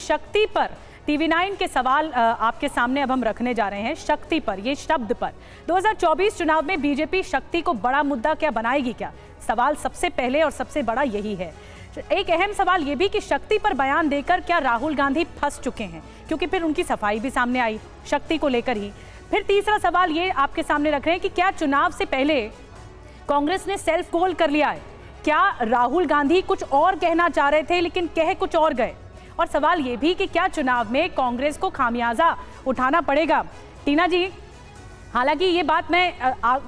शक्ति पर TV9 के सवाल आपके सामने अब हम रखने जा रहे हैं। शक्ति पर, ये शब्द पर 2024 चुनाव में बीजेपी शक्ति को बड़ा मुद्दा क्या बनाएगी क्या? सवाल सबसे पहले और सबसे बड़ा यही है। एक अहम सवाल ये भी कि शक्ति पर बयान देकर क्या राहुल गांधी फंस चुके हैं, क्योंकि फिर उनकी सफाई भी सामने आई शक्ति को लेकर ही। फिर तीसरा सवाल ये आपके सामने रख रहे हैं कि क्या चुनाव से पहले कांग्रेस ने सेल्फ गोल कर लिया है? क्या राहुल गांधी कुछ और कहना चाह रहे थे लेकिन कह कुछ और गए? और सवाल ये भी कि क्या चुनाव में कांग्रेस को खामियाजा उठाना पड़ेगा? टीना जी, हालांकि ये बात मैं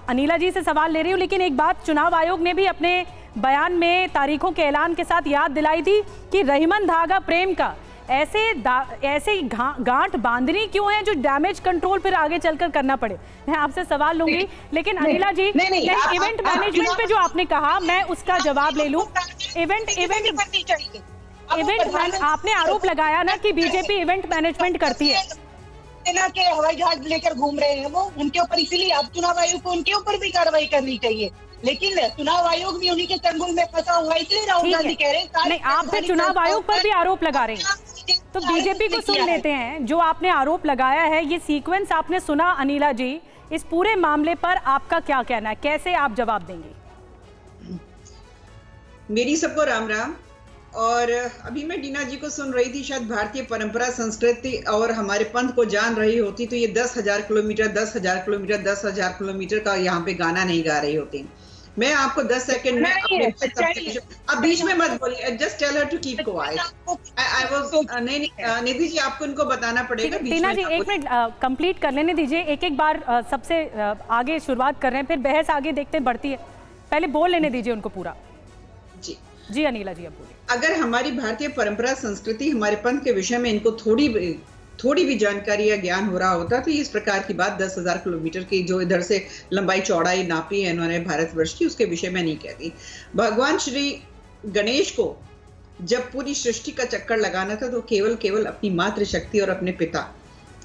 अनिला जी से सवाल ले रही हूँ, लेकिन एक बात चुनाव आयोग ने भी अपने बयान में तारीखों के ऐलान के साथ याद दिलाई थी कि रहीमन धागा प्रेम का ऐसे गांठ बांधनी क्यों है जो डैमेज कंट्रोल फिर आगे चलकर करना पड़े। मैं आपसे सवाल लूंगी, लेकिन अनिला जी इवेंट मैनेजमेंट पे जो आपने कहा मैं उसका जवाब ले लूं। इवेंट आपने आरोप लगाया ना कि बीजेपी इवेंट मैनेजमेंट करती है। सेना के हवाई जहाज लेकर घूम रहे हैं वो, उनके ऊपर, इसीलिए अब चुनाव आयोग को उनके ऊपर भी कार्रवाई करनी चाहिए। लेकिन चुनाव आयोग भी उन्हीं के चंगुल में फंसा हुआ है, इसलिए राहुल गांधी कह रहे हैं। नहीं, आप भी चुनाव आयोग पर भी आरोप लगा रहे हैं, तो बीजेपी को सुन लेते हैं। जो आपने आरोप लगाया है, ये सीक्वेंस आपने सुना अनिला जी, इस पूरे मामले पर आपका क्या कहना है, कैसे आप जवाब देंगे? मेरी सबको राम राम। और अभी मैं टीना जी को सुन रही थी, शायद भारतीय परंपरा, संस्कृति और हमारे पंथ को जान रही होती तो ये 10,000 किलोमीटर 10,000 किलोमीटर 10,000 किलोमीटर का यहाँ पे गाना नहीं गा रही होती। मैं आपको 10 सेकंड में अब बीच में मत बोलिए, just tell her to keep quiet. I was नहीं निधि जी, आपको इनको बताना पड़ेगा। टीना जी एक मिनट कंप्लीट कर लेने दीजिए, एक एक बार सबसे आगे शुरुआत कर रहे हैं, फिर बहस आगे देखते बढ़ती है, पहले बोल लेने दीजिए उनको पूरा। जी अनिला जी अब बोलिए। अगर हमारी भारतीय परंपरा, संस्कृति, हमारे पंथ के विषय में इनको थोड़ी भी जानकारी या ज्ञान हो रहा होता तो इस प्रकार की बात 10,000 किलोमीटर की जो इधर से लंबाई चौड़ाई नापी है इन्होंने भारतवर्ष की, उसके विषय में नहीं कहती। भगवान श्री गणेश को जब पूरी सृष्टि का चक्कर लगाना था तो केवल अपनी मातृ शक्ति और अपने पिता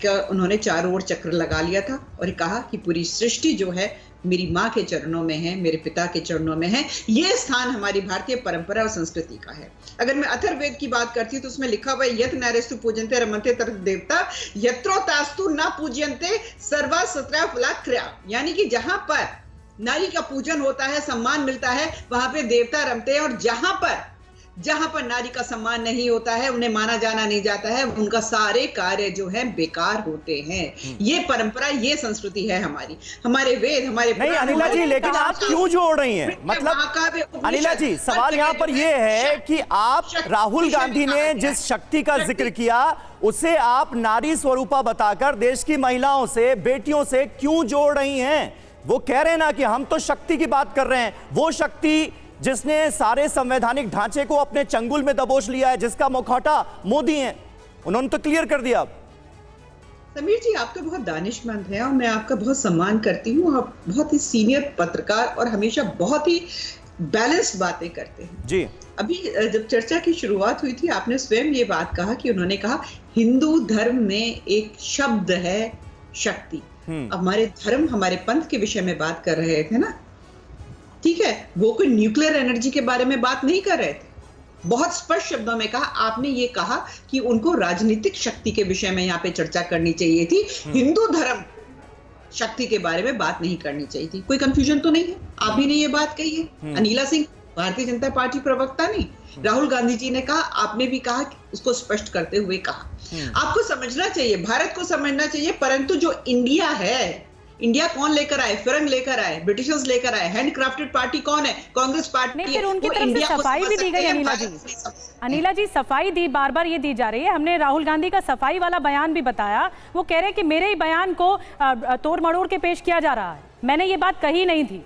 का उन्होंने चारों ओर चक्र लगा लिया था और कहा कि पूरी सृष्टि जो है मेरी माँ के चरणों में है, मेरे पिता के चरणों में है। ये स्थान हमारी भारतीय परंपरा और संस्कृति का है। अगर मैं अथर्ववेद की बात करती हूँ तो उसमें लिखा हुआ है, यत नरेस्तु पूजन्ते रमन्ते तत्र देवता यत्रो तास्तु न पूज्यन्ते सर्वा सत्रा फलाक्रिया। यानी कि जहां पर नारी का पूजन होता है, सम्मान मिलता है, वहां पे देवता रमते हैं, और जहां पर नारी का सम्मान नहीं होता है, उन्हें माना जाना नहीं जाता है, उनका सारे कार्य जो है बेकार होते हैं। ये परंपरा, ये संस्कृति है हमारी, हमारे वेद, हमारे नहीं अनिला जी, लेकिन आप क्यों जोड़ रही हैं? मतलब अनिला जी, सवाल यहाँ पर यह है कि आप राहुल गांधी ने जिस शक्ति का जिक्र किया उसे आप नारी स्वरूपा बताकर देश की महिलाओं से, बेटियों से क्यों जोड़ रही हैं? वो कह रहे हैं ना कि हम तो शक्ति की बात कर रहे हैं, वो शक्ति जिसने सारे संवैधानिक ढांचे को अपने चंगुल में दबोच लिया है, जिसका मुखौटा मोदी हैं, उन्होंने तो क्लियर कर दिया। समीर जी, आप तो बहुत दानिशमंद हैं और मैं आपका बहुत सम्मान करती हूँ। आप बहुत ही सीनियर पत्रकार और हमेशा बहुत ही बैलेंस्ड बातें करते हैं जी। अभी जब चर्चा की शुरुआत हुई थी, आपने स्वयं ये बात कहा कि उन्होंने कहा हिंदू धर्म में एक शब्द है शक्ति। हमारे धर्म, हमारे पंथ के विषय में बात कर रहे थे ना, ठीक है, वो कोई न्यूक्लियर एनर्जी के बारे में बात नहीं कर रहे थे। बहुत स्पष्ट शब्दों में कहा, आपने ये कहा कि उनको राजनीतिक शक्ति के विषय में यहाँ पे चर्चा करनी चाहिए थी, हिंदू धर्म शक्ति के बारे में बात नहीं करनी चाहिए थी। कोई कंफ्यूजन तो नहीं है? आप ही ने ये बात कही है, अनिला सिंह भारतीय जनता पार्टी प्रवक्ता नहीं, राहुल गांधी जी ने कहा, आपने भी कहा, उसको स्पष्ट करते हुए कहा। आपको समझना चाहिए, भारत को समझना चाहिए, परंतु जो इंडिया है, इंडिया कौन लेकर आए? फिरंग लेकर आए, ब्रिटिशर्स लेकर आए। हैंडक्राफ्टेड पार्टी कौन है? कांग्रेस पार्टी है। फिर उनकी तरफ से सफाई भी दी गई अनिला जी। अनिला जी, सफाई दी, बार बार ये दी जा रही है। हमने राहुल गांधी का सफाई वाला बयान भी बताया, वो कह रहे हैं कि मेरे ही बयान को तोड़ मड़ोड़ के पेश किया जा रहा है, मैंने ये बात कही नहीं थी।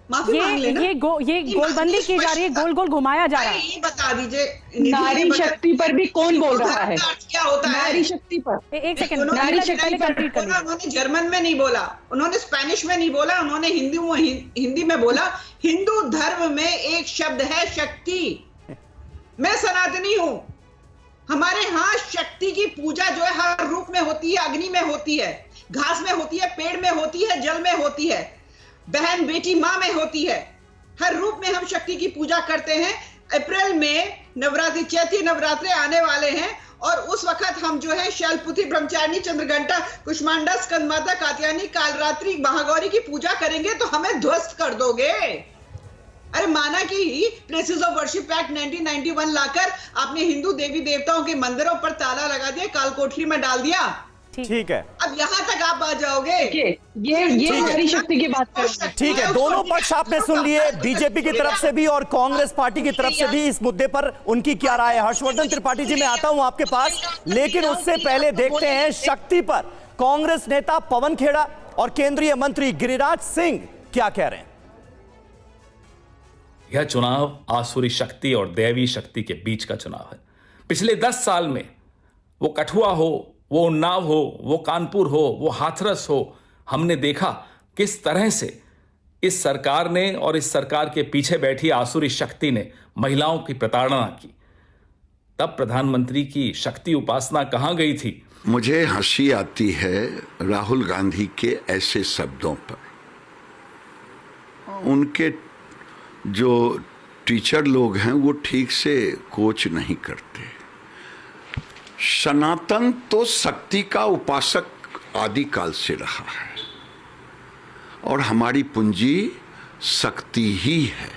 ये गोलबंदी की जा रही है, गोल गोल घुमाया जा रहा है। ये बता दीजिए, नारी शक्ति पर भी कौन बोल रहा है? क्या होता है नारी शक्ति पर? एक सेकंड, नारी शक्ति कंप्लीट कर लीजिए। उन्होंने जर्मन में नहीं बोला, उन्होंने स्पेनिश में नहीं बोला, उन्होंने हिंदी में बोला, हिंदू धर्म में एक शब्द है शक्ति। मैं सनातनी हूं, हमारे यहाँ शक्ति की पूजा जो है हर रूप में होती है, अग्नि में होती है, घास में होती है, पेड़ में होती है, जल में होती है, बहन बेटी माँ में होती है। हर रूप में हम शक्ति की पूजा करते हैं। अप्रैल में नवरात्रि, चैती नवरात्रि आने वाले हैं और उस वक्त हम जो है शैलपुत्री, ब्रह्मचारिणी, चंद्रघंटा, कुष्मांडा, स्कंदमाता, कात्यायनी, कालरात्रि, महागौरी की पूजा करेंगे तो हमें ध्वस्त कर दोगे। अरे माना कि प्लेसेस ऑफ वर्शिप एक्ट 1991 लाकर आपने हिंदू देवी देवताओं के मंदिरों पर ताला लगा दिया, कालकोठरी में डाल दिया। ठीक है, अब यहाँ तक आप आ जाओगे। ये नारी शक्ति की बात कर रहे हैं। ठीक है, दोनों पक्ष आपने सुन लिए, बीजेपी की तरफ से भी और कांग्रेस पार्टी की तरफ से भी इस मुद्दे पर उनकी क्या राय है। हर्षवर्धन त्रिपाठी जी, मैं आता हूं आपके पास, लेकिन उससे पहले देखते हैं शक्ति पर कांग्रेस नेता पवन खेड़ा और केंद्रीय मंत्री गिरिराज सिंह क्या कह रहे हैं। यह चुनाव आसुरी शक्ति और दैवी शक्ति के बीच का चुनाव है। पिछले 10 साल में वो कठुआ हो, वो उन्नाव हो, वो कानपुर हो, वो हाथरस हो, हमने देखा किस तरह से इस सरकार ने और इस सरकार के पीछे बैठी आसुरी शक्ति ने महिलाओं की प्रताड़ना की। तब प्रधानमंत्री की शक्ति उपासना कहां गई थी? मुझे हंसी आती है राहुल गांधी के ऐसे शब्दों पर। उनके जो टीचर लोग हैं वो ठीक से कोच नहीं करते। सनातन तो शक्ति का उपासक आदिकाल से रहा है और हमारी पूंजी शक्ति ही है।